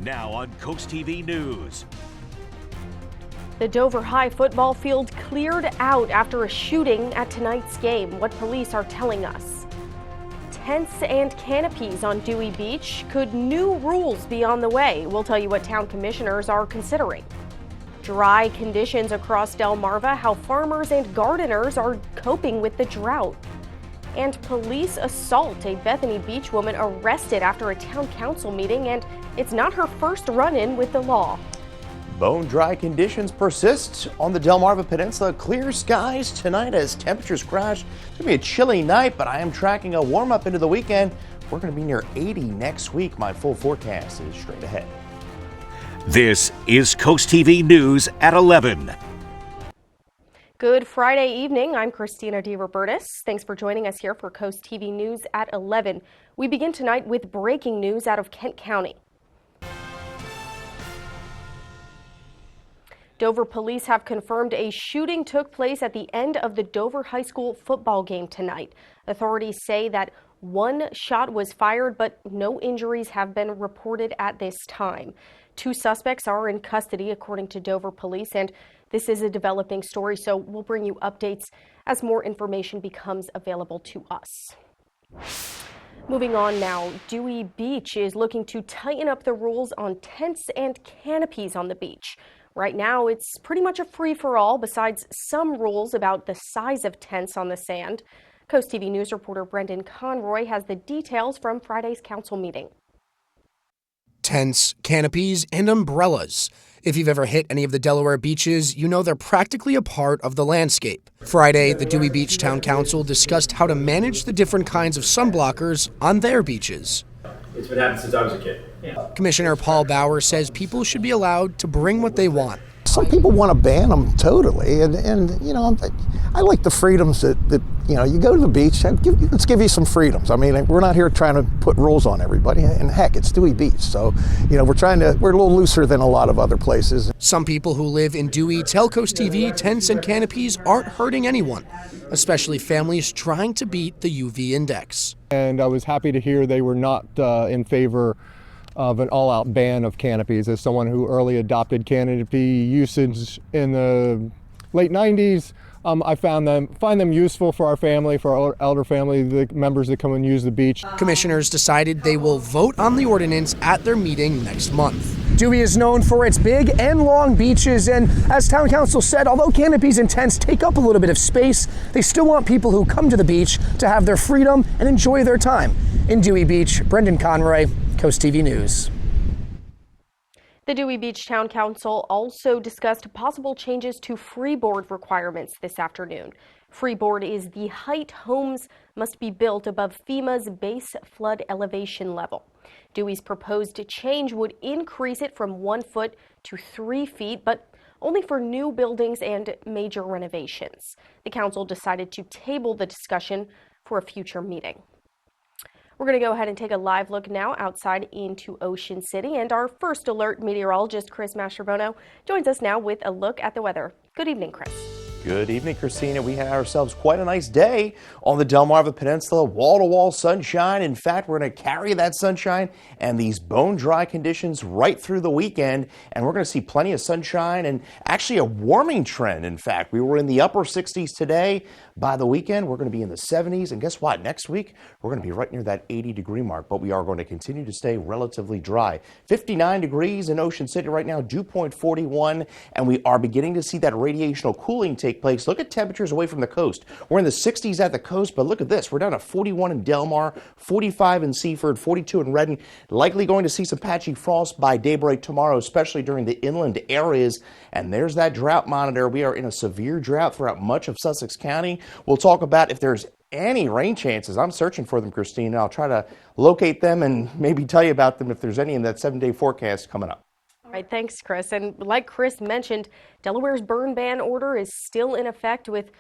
Now on CoastTV News. The Dover High football field cleared out after a shooting at tonight's game. What police are telling us. Tents and canopies on Dewey Beach. Could new rules be on the way? We'll tell you what town commissioners are considering. Dry conditions across Delmarva, how farmers and gardeners are coping with the drought. And police assault a Bethany Beach woman arrested after a town council meeting, and it's not her first run-in with the law. Bone-dry conditions persist on the Delmarva Peninsula. Clear skies tonight as temperatures crash. It's going to be a chilly night, but I am tracking a warm-up into the weekend. We're going to be near 80 next week. My full forecast is straight ahead. This is CoastTV News at 11. Good Friday evening. I'm Christina DeRobertis. Thanks for joining us here for CoastTV News at 11. We begin tonight with breaking news out of Kent County. Dover police have confirmed a shooting took place at the end of the Dover High School football game tonight. Authorities say that one shot was fired, but no injuries have been reported at this time. Two suspects are in custody, according to Dover police, and this is a developing story, so we'll bring you updates as more information becomes available to us. Moving on now, Dewey Beach is looking to tighten up the rules on tents and canopies on the beach. Right now, it's pretty much a free-for-all, besides some rules about the size of tents on the sand. CoastTV News reporter Brendan Conroy has the details from Friday's council meeting. Tents, canopies, and umbrellas. If you've ever hit any of the Delaware beaches, you know they're practically a part of the landscape. Friday, the Dewey Beach Town Council discussed how to manage the different kinds of sunblockers on their beaches. It's been happening since I was a kid. Commissioner Paul Bauer says people should be allowed to bring what they want. Some people want to ban them totally, and you know, I like the freedoms that you know, you go to the beach, let's give you some freedoms. I mean, we're not here trying to put rules on everybody, and heck, it's Dewey Beach, so you know, we're a little looser than a lot of other places. Some people who live in Dewey tell CoastTV tents and canopies aren't hurting anyone, especially families trying to beat the UV index. And I was happy to hear they were not in favor of an all-out ban of canopies. As someone who early adopted canopy usage in the late 90s, I find them useful for our family, for our elder family, the members that come and use the beach. Commissioners decided they will vote on the ordinance at their meeting next month. Dewey is known for its big and long beaches, and as town council said, although canopies and tents take up a little bit of space, they still want people who come to the beach to have their freedom and enjoy their time. In Dewey Beach, Brendan Conroy, CoastTV News. The Dewey Beach Town Council also discussed possible changes to freeboard requirements this afternoon. Freeboard is the height homes must be built above FEMA's base flood elevation level. Dewey's proposed change would increase it from 1 foot to 3 feet, but only for new buildings and major renovations. The council decided to table the discussion for a future meeting. We're going to go ahead and take a live look now outside into Ocean City, and our first alert meteorologist, Chris Mastrobono, joins us now with a look at the weather. Good evening, Chris. Good evening, Christina. We had ourselves quite a nice day on the Delmarva Peninsula. Wall-to-wall sunshine. In fact, we're going to carry that sunshine and these bone-dry conditions right through the weekend. And we're going to see plenty of sunshine and actually a warming trend. In fact, we were in the upper 60s today. By the weekend, we're going to be in the 70s. And guess what? Next week, we're going to be right near that 80-degree mark. But we are going to continue to stay relatively dry. 59 degrees in Ocean City right now, dew point 41. And we are beginning to see that radiational cooling take place. Look at temperatures away from the coast. We're in the 60s at the coast, but look at this. We're down to 41 in Delmar, 45 in Seaford, 42 in Redden. Likely going to see some patchy frost by daybreak tomorrow, especially during the inland areas. And there's that drought monitor. We are in a severe drought throughout much of Sussex County. We'll talk about if there's any rain chances. I'm searching for them, Christine. I'll try to locate them and maybe tell you about them if there's any in that 7-day forecast coming up. All right, thanks, Chris. And like Chris mentioned, Delaware's burn ban order is still in effect with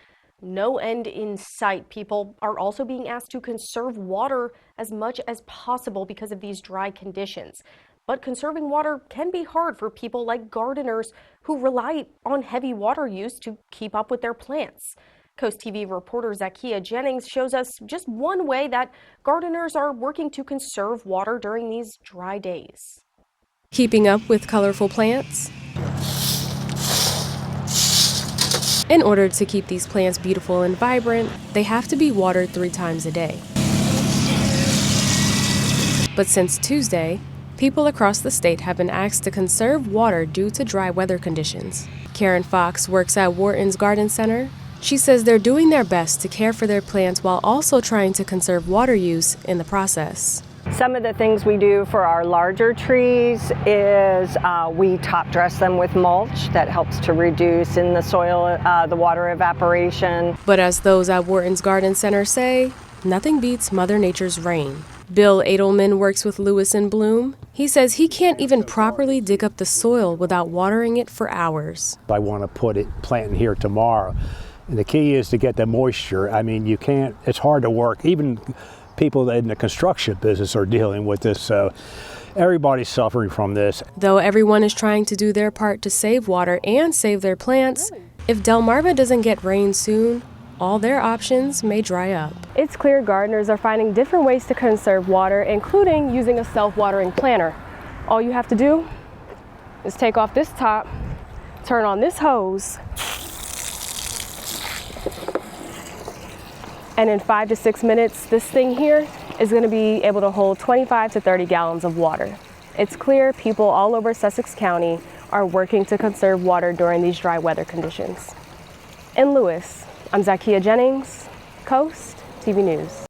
no end in sight. People are also being asked to conserve water as much as possible because of these dry conditions. But conserving water can be hard for people like gardeners who rely on heavy water use to keep up with their plants. CoastTV reporter Zakia Jennings shows us just one way that gardeners are working to conserve water during these dry days. Keeping up with colorful plants? In order to keep these plants beautiful and vibrant, they have to be watered 3 times a day. But since Tuesday, people across the state have been asked to conserve water due to dry weather conditions. Karen Fox works at Wharton's Garden Center. She says they're doing their best to care for their plants while also trying to conserve water use in the process. Some of the things we do for our larger trees is we top dress them with mulch that helps to reduce in the soil the water evaporation. But as those at Wharton's Garden Center say, nothing beats Mother Nature's rain. Bill Edelman works with Lewis and Bloom. He says he can't even properly dig up the soil without watering it for hours. I want to plant in here tomorrow. And the key is to get the moisture. I mean, it's hard to work. Even people in the construction business are dealing with this, so everybody's suffering from this. Though everyone is trying to do their part to save water and save their plants, if Delmarva doesn't get rain soon, all their options may dry up. It's clear gardeners are finding different ways to conserve water, including using a self-watering planter. All you have to do is take off this top, turn on this hose, and in 5 to 6 minutes, this thing here is going to be able to hold 25 to 30 gallons of water. It's clear people all over Sussex County are working to conserve water during these dry weather conditions. In Lewis, I'm Zakia Jennings, Coast TV News.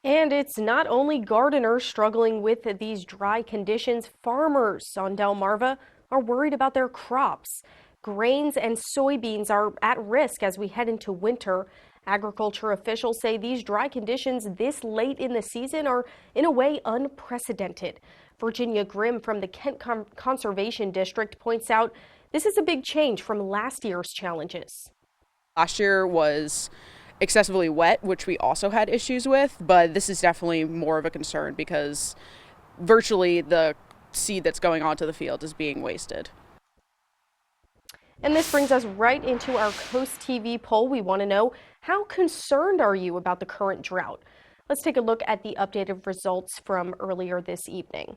And it's not only gardeners struggling with these dry conditions. Farmers on Delmarva are worried about their crops. Grains and soybeans are at risk as we head into winter. Agriculture officials say these dry conditions this late in the season are, in a way, unprecedented. Virginia Grimm from the Kent Conservation District points out this is a big change from last year's challenges. Last year was excessively wet, which we also had issues with, but this is definitely more of a concern because virtually the seed that's going onto the field is being wasted. And this brings us right into our Coast TV poll. We want to know, how concerned are you about the current drought? Let's take a look at the updated results from earlier this evening.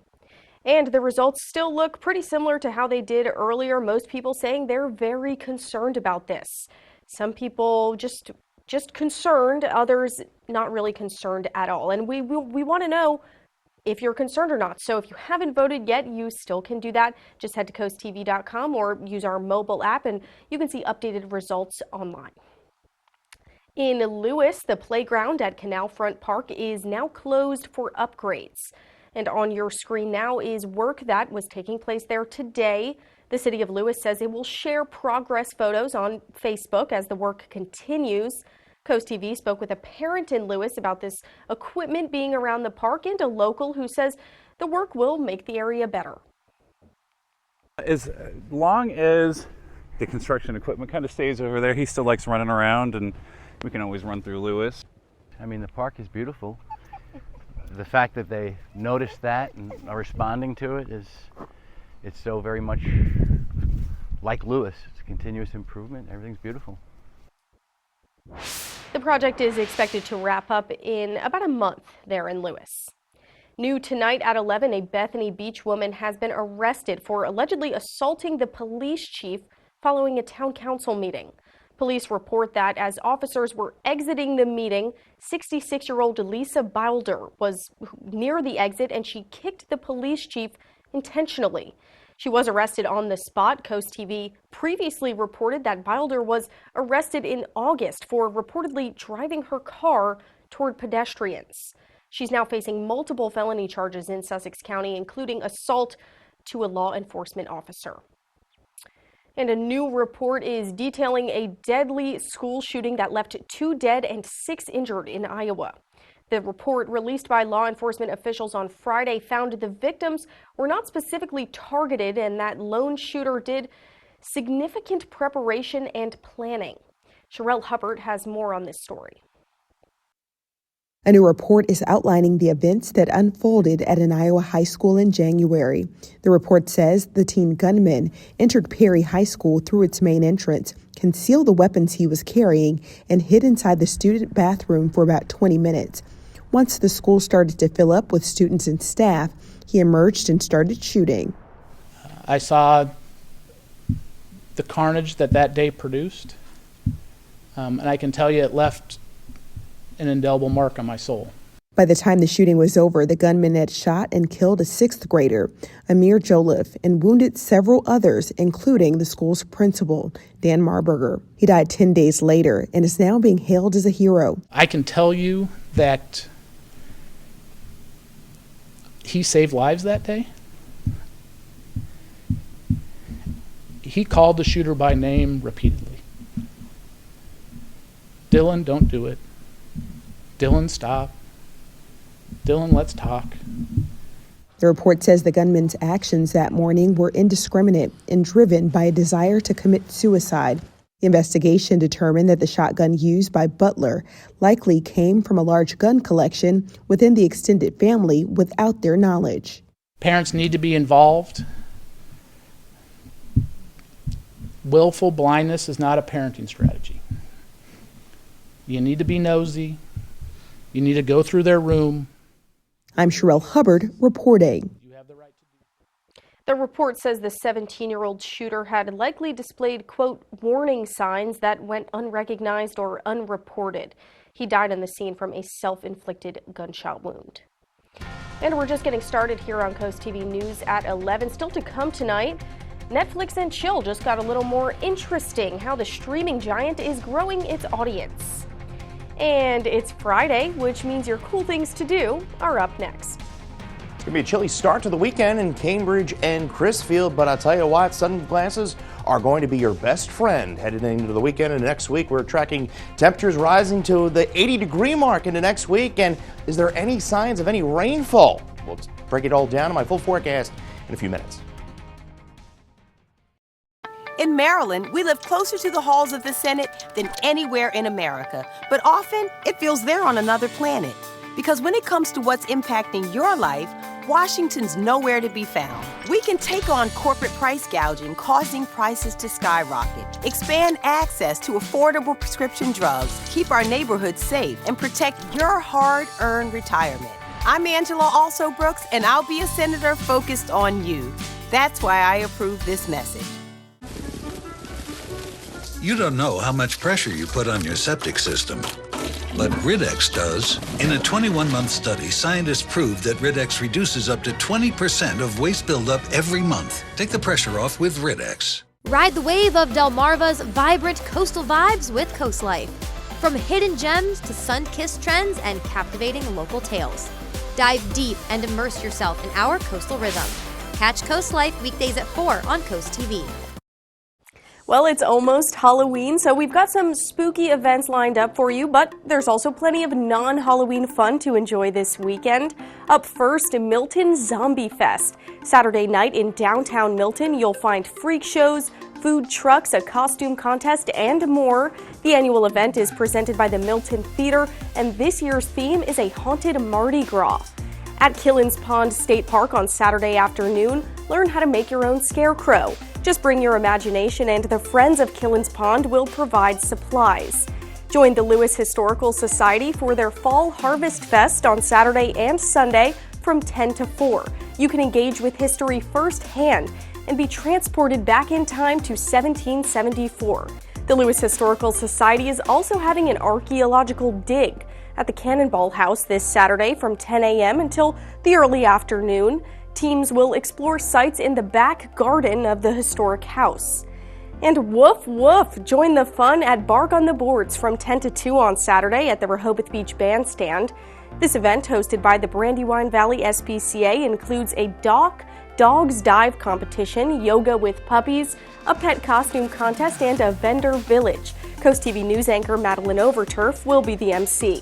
And the results still look pretty similar to how they did earlier. Most people saying they're very concerned about this. Some people just concerned, others not really concerned at all. And we want to know if you're concerned or not. So if you haven't voted yet, you still can do that. Just head to coasttv.com or use our mobile app and you can see updated results online. In Lewis, the playground at Canal Front Park is now closed for upgrades. And on your screen now is work that was taking place there today. The city of Lewis says it will share progress photos on Facebook as the work continues. Coast TV spoke with a parent in Lewis about this equipment being around the park and a local who says the work will make the area better. As long as the construction equipment kind of stays over there, he still likes running around and we can always run through Lewis. I mean, the park is beautiful. The fact that they noticed that and are responding to it it's so very much like Lewis. It's a continuous improvement. Everything's beautiful. The project is expected to wrap up in about a month there in Lewis. New tonight at 11, a Bethany Beach woman has been arrested for allegedly assaulting the police chief following a town council meeting. Police report that as officers were exiting the meeting, 66-year-old Lisa Bilder was near the exit and she kicked the police chief intentionally. She was arrested on the spot. Coast TV previously reported that Bilder was arrested in August for reportedly driving her car toward pedestrians. She's now facing multiple felony charges in Sussex County, including assault to a law enforcement officer. And a new report is detailing a deadly school shooting that left 2 dead and 6 injured in Iowa. The report released by law enforcement officials on Friday found the victims were not specifically targeted and that lone shooter did significant preparation and planning. Sherelle Hubbard has more on this story. A new report is outlining the events that unfolded at an Iowa high school in January. The report says the teen gunman entered Perry High School through its main entrance, concealed the weapons he was carrying, and hid inside the student bathroom for about 20 minutes. Once the school started to fill up with students and staff, he emerged and started shooting. I saw the carnage that day produced, and I can tell you it left an indelible mark on my soul. By the time the shooting was over, the gunman had shot and killed a 6th grader, Amir Joliffe, and wounded several others, including the school's principal, Dan Marburger. He died 10 days later and is now being hailed as a hero. I can tell you that he saved lives that day. He called the shooter by name repeatedly. Dylan, don't do it. Dylan, stop. Dylan, let's talk. The report says the gunman's actions that morning were indiscriminate and driven by a desire to commit suicide. The investigation determined that the shotgun used by Butler likely came from a large gun collection within the extended family without their knowledge. Parents need to be involved. Willful blindness is not a parenting strategy. You need to be nosy. You need to go through their room. I'm Sherelle Hubbard reporting. The report says the 17-year-old shooter had likely displayed, quote, warning signs that went unrecognized or unreported. He died on the scene from a self-inflicted gunshot wound. And we're just getting started here on Coast TV News at 11. Still to come tonight, Netflix and chill just got a little more interesting, how the streaming giant is growing its audience. And it's Friday, which means your cool things to do are up next. It's going to be a chilly start to the weekend in Cambridge and Crisfield, but I'll tell you what, sunglasses are going to be your best friend headed into the weekend. And next week, we're tracking temperatures rising to the 80-degree mark into next week. And is there any signs of any rainfall? We'll break it all down in my full forecast in a few minutes. In Maryland, we live closer to the halls of the Senate than anywhere in America. But often, it feels they're on another planet. Because when it comes to what's impacting your life, Washington's nowhere to be found. We can take on corporate price gouging, causing prices to skyrocket, expand access to affordable prescription drugs, keep our neighborhoods safe, and protect your hard-earned retirement. I'm Angela Also Brooks, and I'll be a senator focused on you. That's why I approve this message. You don't know how much pressure you put on your septic system, but Rid-X does. In a 21-month study, scientists proved that Rid-X reduces up to 20% of waste buildup every month. Take the pressure off with Rid-X. Ride the wave of Delmarva's vibrant coastal vibes with Coast Life. From hidden gems to sun-kissed trends and captivating local tales. Dive deep and immerse yourself in our coastal rhythm. Catch Coast Life weekdays at 4 on Coast TV. Well, it's almost Halloween, so we've got some spooky events lined up for you, but there's also plenty of non-Halloween fun to enjoy this weekend. Up first, Milton Zombie Fest. Saturday night in downtown Milton, you'll find freak shows, food trucks, a costume contest, and more. The annual event is presented by the Milton Theater, and this year's theme is a haunted Mardi Gras. At Killens Pond State Park on Saturday afternoon, learn how to make your own scarecrow. Just bring your imagination and the Friends of Killens Pond will provide supplies. Join the Lewis Historical Society for their Fall Harvest Fest on Saturday and Sunday from 10 to 4. You can engage with history firsthand and be transported back in time to 1774. The Lewis Historical Society is also having an archaeological dig at the Cannonball House this Saturday from 10 a.m. until the early afternoon. Teams will explore sites in the back garden of the historic house. And woof woof, join the fun at Bark on the Boards from 10 to 2 on Saturday at the Rehoboth Beach Bandstand. This event, hosted by the Brandywine Valley SPCA, includes a dogs dive competition, yoga with puppies, a pet costume contest, and a vendor village. Coast TV News anchor Madeline Overturf will be the MC.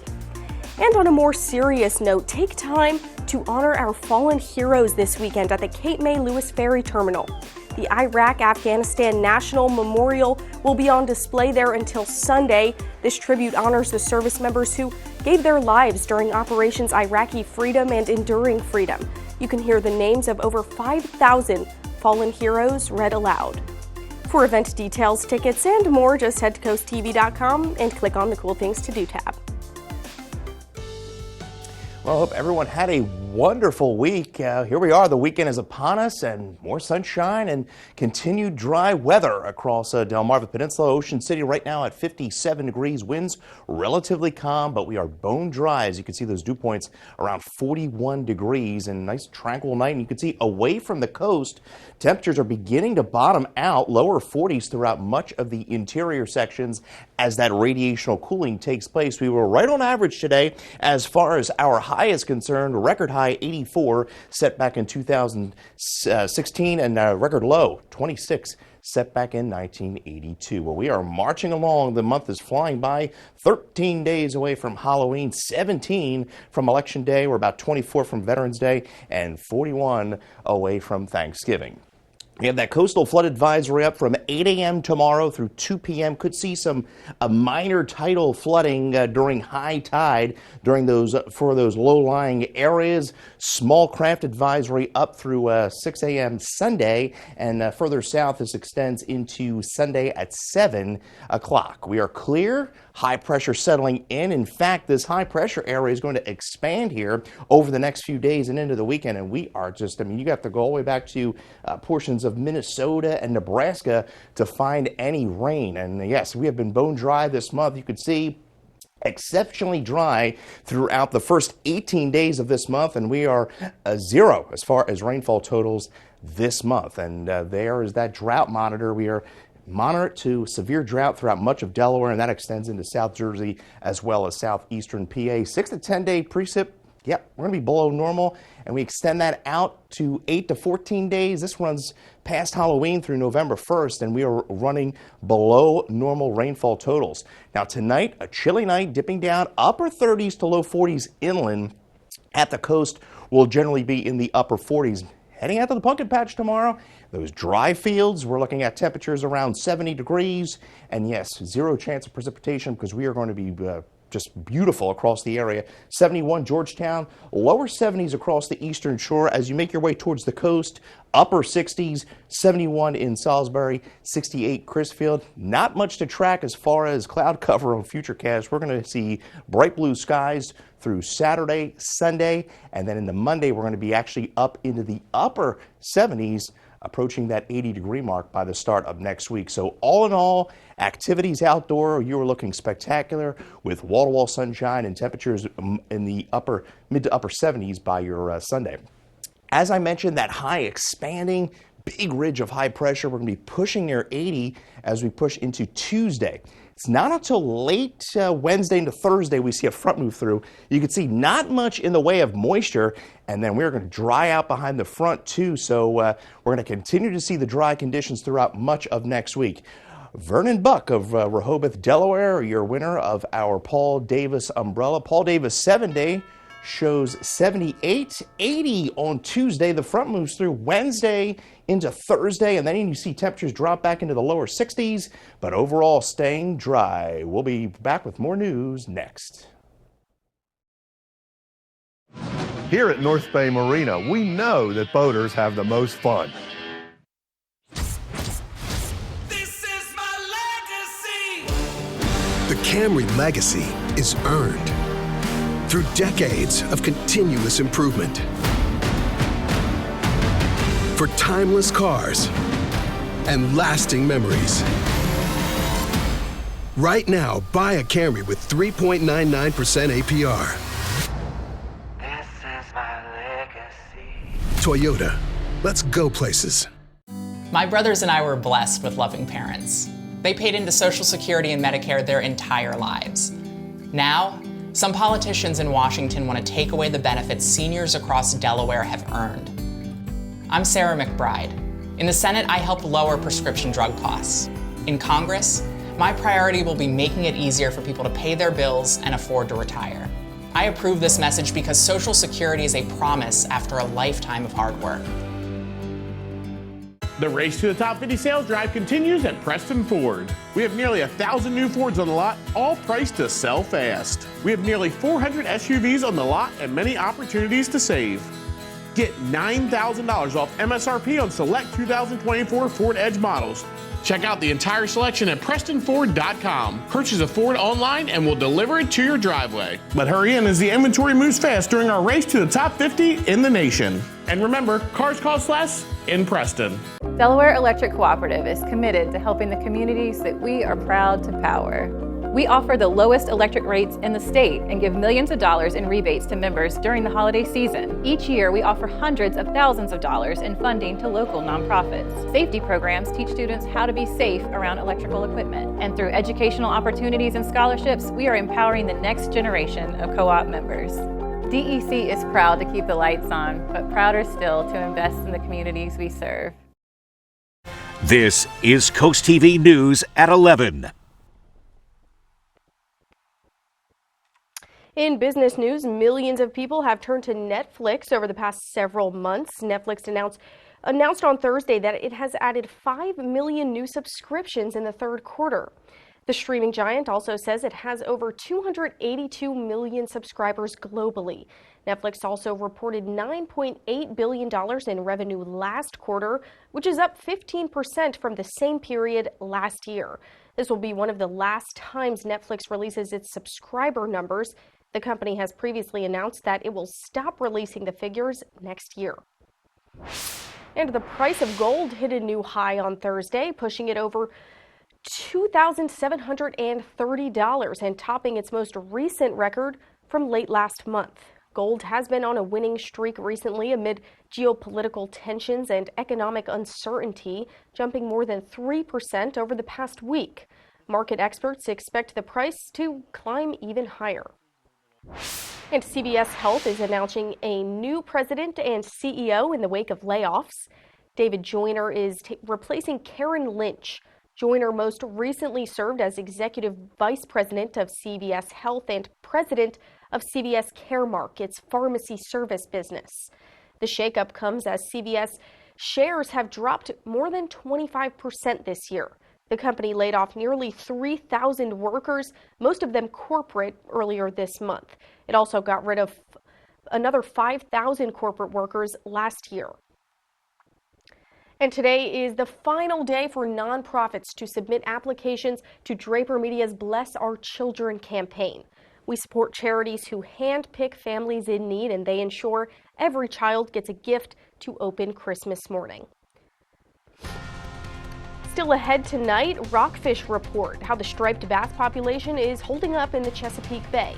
And on a more serious note, take time to honor our fallen heroes this weekend at the Cape May Lewis Ferry Terminal. The Iraq-Afghanistan National Memorial will be on display there until Sunday. This tribute honors the service members who gave their lives during Operations Iraqi Freedom and Enduring Freedom. You can hear the names of over 5,000 fallen heroes read aloud. For event details, tickets, and more, just head to coasttv.com and click on the Cool Things to Do tab. Well, I hope everyone had a wonderful week. Here we are. The weekend is upon us, and more sunshine and continued dry weather across Delmarva Peninsula. Ocean City right now at 57 degrees. Winds relatively calm, but we are bone dry. As you can see, those dew points around 41 degrees and nice tranquil night. And you can see away from the coast, temperatures are beginning to bottom out, lower 40s throughout much of the interior sections as that radiational cooling takes place. We were right on average today as far as our high is concerned. Record high 84 set back in 2016 and record low 26 set back in 1982. Well, we are marching along. The month is flying by. 13 days away from Halloween, 17 from Election Day. We're about 24 from Veterans Day and 41 away from Thanksgiving. We have that coastal flood advisory up from 8 a.m. tomorrow through 2 p.m. Could see some minor tidal flooding during high tide for those low-lying areas. Small craft advisory up through 6 a.m. Sunday, and further south this extends into Sunday at 7 o'clock. We are clear. High pressure settling in. In fact, this high pressure area is going to expand here over the next few days and into the weekend. And we are just, you got to go all the way back to portions of Minnesota and Nebraska to find any rain. And yes, we have been bone dry this month. You could see exceptionally dry throughout the first 18 days of this month. And we are 0 as far as rainfall totals this month. And there is that drought monitor. We are moderate to severe drought throughout much of Delaware, and that extends into South Jersey as well as southeastern PA. 6 to 10 day precip. Yep, we're going to be below normal, and we extend that out to 8 to 14 days. This runs past Halloween through November 1st, and we are running below normal rainfall totals. Now tonight, a chilly night, dipping down upper 30s to low 40s inland. At the coast, will generally be in the upper 40s. Heading out to the pumpkin patch tomorrow, those dry fields, we're looking at temperatures around 70 degrees. And yes, 0 chance of precipitation because we are going to be just beautiful across the area. 71 Georgetown, lower 70s across the eastern shore as you make your way towards the coast. Upper 60s, 71 in Salisbury, 68 Crisfield. Not much to track as far as cloud cover on Futurecast. We're going to see bright blue skies through Saturday, Sunday, and then into Monday we're going to be actually up into the upper 70s, approaching that 80-degree mark by the start of next week. So all in all, activities outdoor, you are looking spectacular with wall-to-wall sunshine and temperatures in the mid to upper 70s by your Sunday. As I mentioned, that high expanding, big ridge of high pressure. We're going to be pushing near 80 as we push into Tuesday. It's not until late Wednesday into Thursday we see a front move through. You can see not much in the way of moisture, and then we're going to dry out behind the front too. So we're going to continue to see the dry conditions throughout much of next week. Vernon Buck of Rehoboth, Delaware, your winner of our Paul Davis umbrella. Paul Davis 7-day shows 78, 80 on Tuesday. The front moves through Wednesday into Thursday, and then you see temperatures drop back into the lower 60s, but overall staying dry. We'll be back with more news next. Here at North Bay Marina, we know that boaters have the most fun. The Camry legacy is earned through decades of continuous improvement. For timeless cars and lasting memories. Right now, buy a Camry with 3.99% APR. This is my legacy. Toyota, let's go places. My brothers and I were blessed with loving parents. They paid into Social Security and Medicare their entire lives. Now, some politicians in Washington want to take away the benefits seniors across Delaware have earned. I'm Sarah McBride. In the Senate, I help lower prescription drug costs. In Congress, my priority will be making it easier for people to pay their bills and afford to retire. I approve this message because Social Security is a promise after a lifetime of hard work. The race to the top 50 sales drive continues at Preston Ford. We have nearly 1,000 new Fords on the lot, all priced to sell fast. We have nearly 400 SUVs on the lot and many opportunities to save. Get $9,000 off MSRP on select 2024 Ford Edge models. Check out the entire selection at PrestonFord.com. Purchase a Ford online and we'll deliver it to your driveway. But hurry in as the inventory moves fast during our race to the top 50 in the nation. And remember, cars cost less in Preston. Delaware Electric Cooperative is committed to helping the communities that we are proud to power. We offer the lowest electric rates in the state and give millions of dollars in rebates to members during the holiday season. Each year, we offer hundreds of thousands of dollars in funding to local nonprofits. Safety programs teach students how to be safe around electrical equipment. And through educational opportunities and scholarships, we are empowering the next generation of co-op members. DEC is proud to keep the lights on, but prouder still to invest in the communities we serve. This is CoastTV News at 11. In business news, millions of people have turned to Netflix over the past several months. Netflix announced on Thursday that it has added 5 million new subscriptions in the third quarter. The streaming giant also says it has over 282 million subscribers globally. Netflix also reported $9.8 billion in revenue last quarter, which is up 15% from the same period last year. This will be one of the last times Netflix releases its subscriber numbers. The company has previously announced that it will stop releasing the figures next year. And the price of gold hit a new high on Thursday, pushing it over $2,730 and topping its most recent record from late last month. Gold has been on a winning streak recently amid geopolitical tensions and economic uncertainty, jumping more than 3% over the past week. Market experts expect the price to climb even higher. And CVS Health is announcing a new president and CEO in the wake of layoffs. David Joyner is replacing Karen Lynch. Joyner most recently served as executive vice president of CVS Health and president of CVS Caremark, its pharmacy service business. The shakeup comes as CVS shares have dropped more than 25% this year. The company laid off nearly 3,000 workers, most of them corporate, earlier this month. It also got rid of another 5,000 corporate workers last year. And today is the final day for nonprofits to submit applications to Draper Media's Bless Our Children campaign. We support charities who handpick families in need, and they ensure every child gets a gift to open Christmas morning. Still ahead tonight, Rockfish Report, how the striped bass population is holding up in the Chesapeake Bay.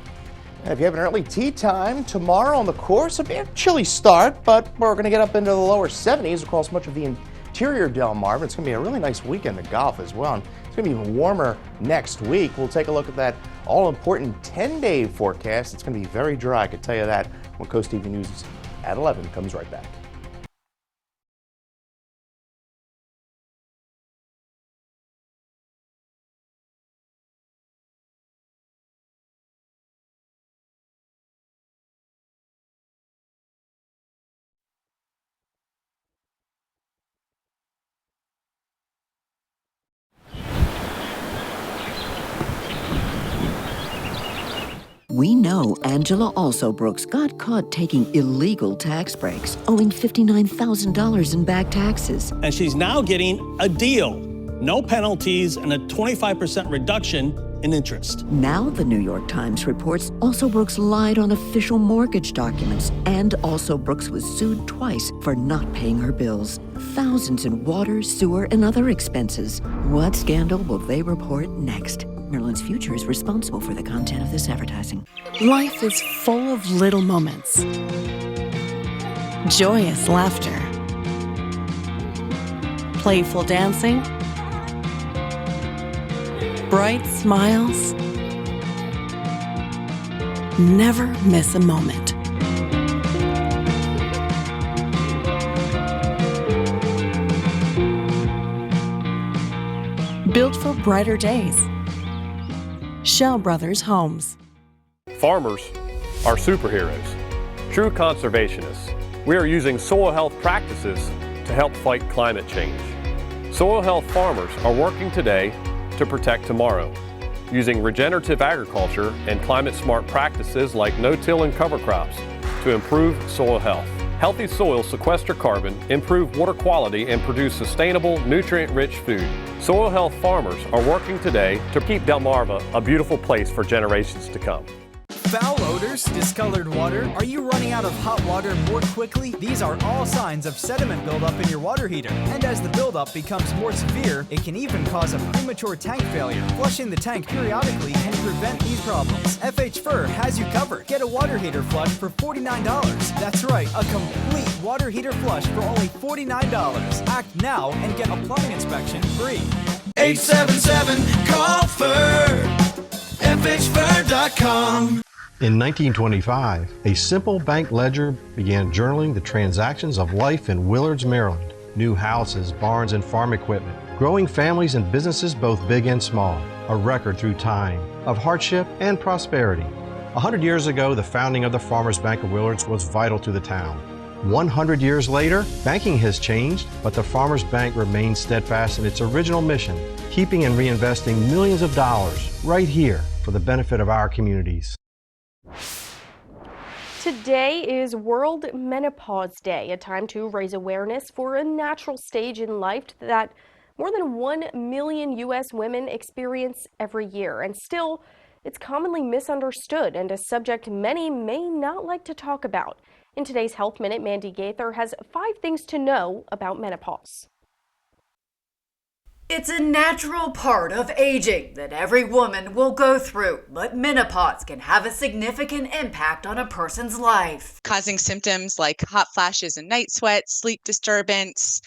If you have an early tea time tomorrow on the course, it'll be a chilly start, but we're going to get up into the lower 70s across much of the interior Delmarva. It's going to be a really nice weekend to golf as well. And it's going to be even warmer next week. We'll take a look at that all-important 10-day forecast. It's going to be very dry, I can tell you that, when CoastTV News at 11 comes right back. We know Angela Alsobrooks got caught taking illegal tax breaks, owing $59,000 in back taxes. And she's now getting a deal. No penalties and a 25% reduction in interest. Now the New York Times reports Alsobrooks lied on official mortgage documents, and Alsobrooks was sued twice for not paying her bills. Thousands in water, sewer, and other expenses. What scandal will they report next? Maryland's Future is responsible for the content of this advertising. Life is full of little moments. Joyous laughter. Playful dancing. Bright smiles. Never miss a moment. Built for brighter days. Shell Brothers Homes. Farmers are superheroes, true conservationists. We are using soil health practices to help fight climate change. Soil health farmers are working today to protect tomorrow, using regenerative agriculture and climate-smart practices like no-till and cover crops to improve soil health. Healthy soils sequester carbon, improve water quality, and produce sustainable, nutrient-rich food. Soil Health farmers are working today to keep Delmarva a beautiful place for generations to come. Foul odors, discolored water, are you running out of hot water more quickly? These are all signs of sediment buildup in your water heater. And as the buildup becomes more severe, it can even cause a premature tank failure. Flushing the tank periodically can prevent these problems. FH Fur has you covered. Get a water heater flush for $49. That's right, a complete water heater flush for only $49. Act now and get a plumbing inspection free. 877-CALL-FUR. FHFur.com. In 1925, a simple bank ledger began journaling the transactions of life in Willards, Maryland. New houses, barns, and farm equipment. Growing families and businesses both big and small. A record through time of hardship and prosperity. 100 years ago, the founding of the Farmers Bank of Willards was vital to the town. 100 years later, banking has changed, but the Farmers Bank remains steadfast in its original mission, keeping and reinvesting millions of dollars right here for the benefit of our communities. Today is World Menopause Day, a time to raise awareness for a natural stage in life that more than 1 million U.S. women experience every year. And still, it's commonly misunderstood and a subject many may not like to talk about. In today's Health Minute, Mandy Gaither has 5 things to know about menopause. It's a natural part of aging that every woman will go through, but menopause can have a significant impact on a person's life. Causing symptoms like hot flashes and night sweats, sleep disturbance,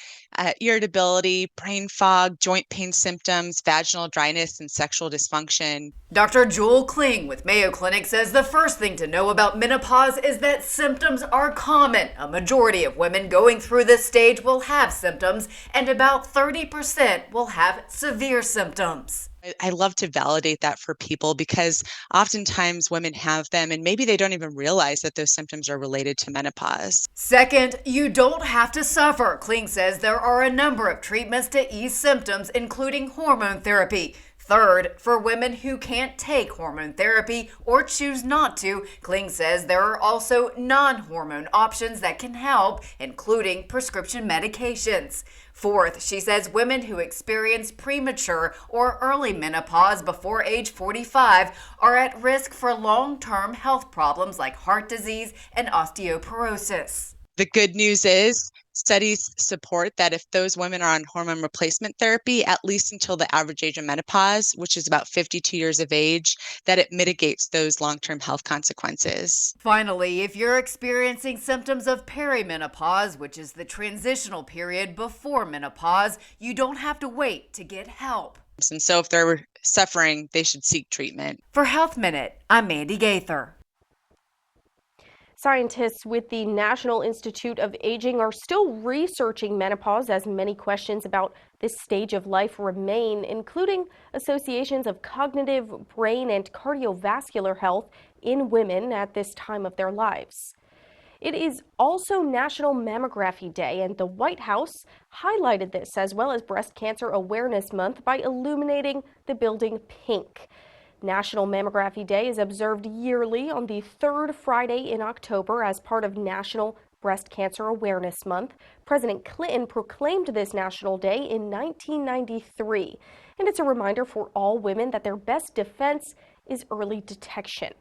irritability, brain fog, joint pain symptoms, vaginal dryness, and sexual dysfunction. Dr. Joel Kling with Mayo Clinic says the first thing to know about menopause is that symptoms are common. A majority of women going through this stage will have symptoms, and about 30% will have severe symptoms. I love to validate that for people because oftentimes women have them and maybe they don't even realize that those symptoms are related to menopause. Second, you don't have to suffer. Kling says there are a number of treatments to ease symptoms, including hormone therapy. Third, for women who can't take hormone therapy or choose not to, Kling says there are also non-hormone options that can help, including prescription medications. Fourth, she says women who experience premature or early menopause before age 45 are at risk for long-term health problems like heart disease and osteoporosis. The good news is studies support that if those women are on hormone replacement therapy, at least until the average age of menopause, which is about 52 years of age, that it mitigates those long-term health consequences. Finally, if you're experiencing symptoms of perimenopause, which is the transitional period before menopause, you don't have to wait to get help. And so if they're suffering, they should seek treatment. For Health Minute, I'm Mandy Gaither. Scientists with the National Institute of Aging are still researching menopause as many questions about this stage of life remain, including associations of cognitive, brain, and cardiovascular health in women at this time of their lives. It is also National Mammography Day, and the White House highlighted this as well as Breast Cancer Awareness Month by illuminating the building pink. National Mammography Day is observed yearly on the third Friday in October as part of National Breast Cancer Awareness Month. President Clinton proclaimed this national day in 1993, and it's a reminder for all women that their best defense is early detection.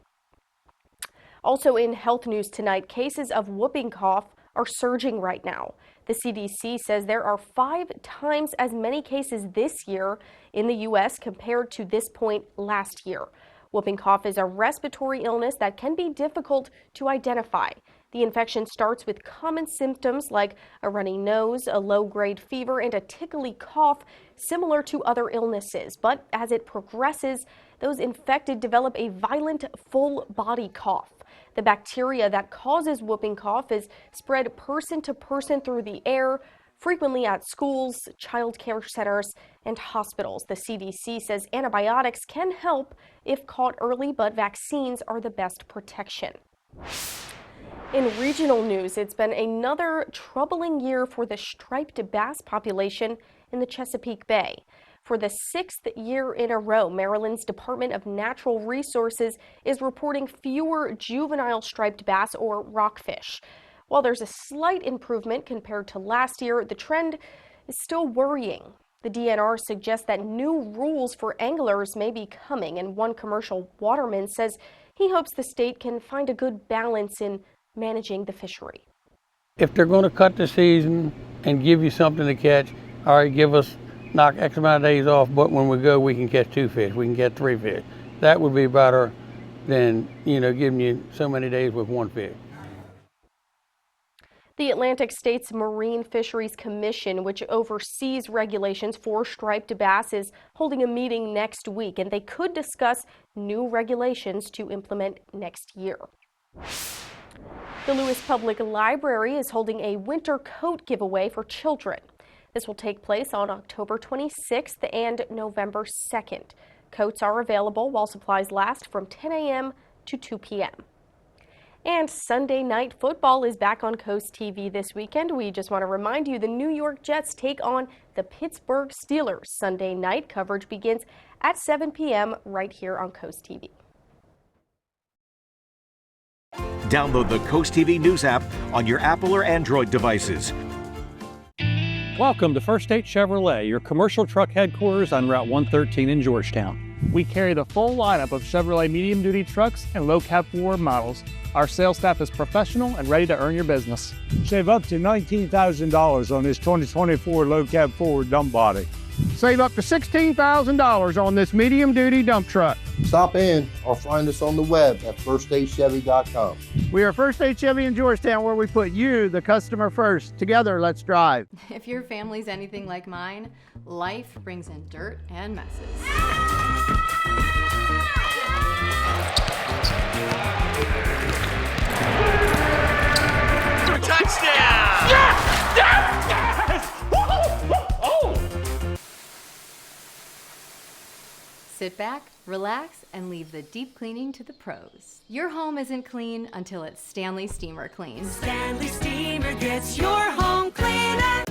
Also in health news tonight, cases of whooping cough are surging right now. The CDC says there are 5 times as many cases this year in the U.S. compared to this point last year. Whooping cough is a respiratory illness that can be difficult to identify. The infection starts with common symptoms like a runny nose, a low-grade fever, and a tickly cough similar to other illnesses. But as it progresses, those infected develop a violent full-body cough. The bacteria that causes whooping cough is spread person to person through the air, frequently at schools, child care centers, and hospitals. The CDC says antibiotics can help if caught early, but vaccines are the best protection. In regional news, it's been another troubling year for the striped bass population in the Chesapeake Bay. For the 6th year in a row, Maryland's Department of Natural Resources is reporting fewer juvenile striped bass or rockfish. While there's a slight improvement compared to last year, the trend is still worrying. The DNR suggests that new rules for anglers may be coming, and one commercial waterman says he hopes the state can find a good balance in managing the fishery. If they're going to cut the season and give you something to catch, all right, knock X amount of days off, but when we go, we can catch 2 fish, we can catch 3 fish. That would be better than, giving you so many days with 1 fish. The Atlantic States Marine Fisheries Commission, which oversees regulations for striped bass, is holding a meeting next week, and they could discuss new regulations to implement next year. The Lewis Public Library is holding a winter coat giveaway for children. This will take place on October 26th and November 2nd. Coats are available while supplies last from 10 a.m. to 2 p.m. And Sunday night football is back on Coast TV this weekend. We just want to remind you the New York Jets take on the Pittsburgh Steelers. Sunday night coverage begins at 7 p.m. right here on Coast TV. Download the Coast TV News app on your Apple or Android devices. Welcome to First State Chevrolet, your commercial truck headquarters on Route 113 in Georgetown. We carry the full lineup of Chevrolet medium-duty trucks and low-cab Ford models. Our sales staff is professional and ready to earn your business. Save up to $19,000 on this 2024 low-cab Ford dump body. Save up to $16,000 on this medium-duty dump truck. Stop in or find us on the web at firststatechevy.com. We are First State Chevy in Georgetown, where we put you, the customer, first. Together, let's drive. If your family's anything like mine, life brings in dirt and messes. Touchdown! Yes! Yes! Yes! Oh! Sit back, relax, and leave the deep cleaning to the pros. Your home isn't clean until it's Stanley Steamer Clean. Stanley Steamer gets your home cleaner.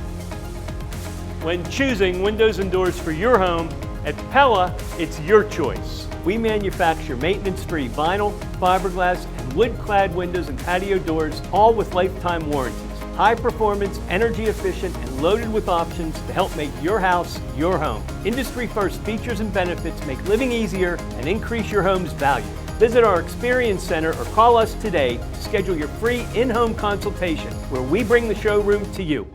When choosing windows and doors for your home, at Pella, it's your choice. We manufacture maintenance-free vinyl, fiberglass, and wood-clad windows and patio doors, all with lifetime warranties. High performance, energy efficient, and loaded with options to help make your house your home. Industry first features and benefits make living easier and increase your home's value. Visit our Experience Center or call us today to schedule your free in-home consultation, where we bring the showroom to you.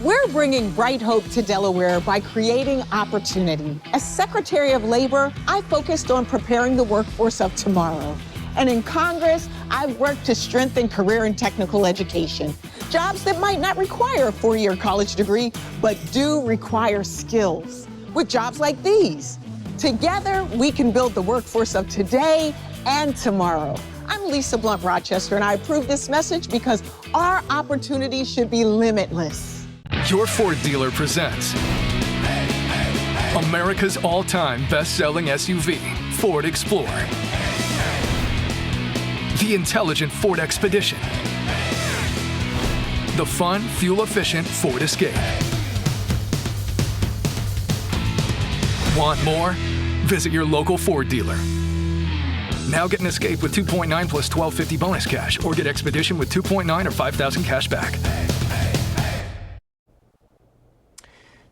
We're bringing bright hope to Delaware by creating opportunity. As Secretary of Labor, I focused on preparing the workforce of tomorrow. And in Congress, I've worked to strengthen career and technical education. Jobs that might not require a four-year college degree, but do require skills. With jobs like these. Together, we can build the workforce of today and tomorrow. I'm Lisa Blunt Rochester, and I approve this message because our opportunities should be limitless. Your Ford dealer presents America's all-time best-selling SUV, Ford Explorer. The intelligent Ford Expedition. The fun, fuel-efficient Ford Escape. Want more? Visit your local Ford dealer. Now get an Escape with 2.9 plus $1,250 bonus cash, or get Expedition with 2.9 or $5,000 cash back.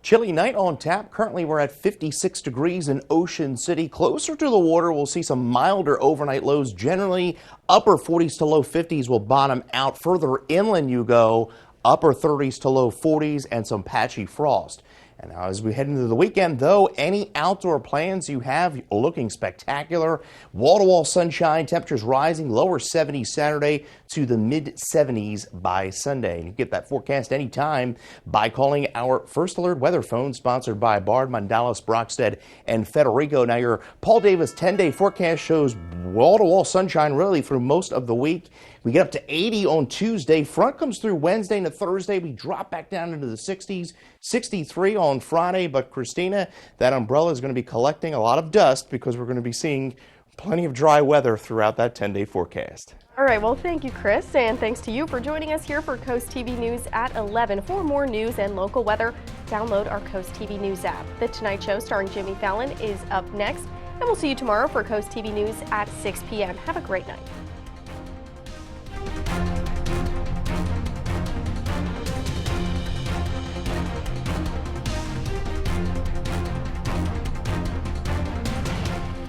Chilly night on tap. Currently we're at 56 degrees in Ocean City. Closer to the water, we'll see some milder overnight lows. Generally, upper 40s to low 50s will bottom out. Further inland you go, upper 30s to low 40s and some patchy frost. And now as we head into the weekend, though, any outdoor plans you have are looking spectacular. Wall-to-wall sunshine, temperatures rising, lower 70s Saturday to the mid-70s by Sunday. And you get that forecast anytime by calling our First Alert weather phone, sponsored by Bard, Mandalas, Brockstead, and Federico. Now your Paul Davis 10-day forecast shows wall-to-wall sunshine really through most of the week. We get up to 80 on Tuesday. Front comes through Wednesday into Thursday. We drop back down into the 60s, 63 on Friday. But Christina, that umbrella is going to be collecting a lot of dust because we're going to be seeing plenty of dry weather throughout that 10-day forecast. All right, well, thank you, Chris, and thanks to you for joining us here for Coast TV News at 11. For more news and local weather, download our Coast TV News app. The Tonight Show starring Jimmy Fallon is up next, and we'll see you tomorrow for Coast TV News at 6 p.m. Have a great night.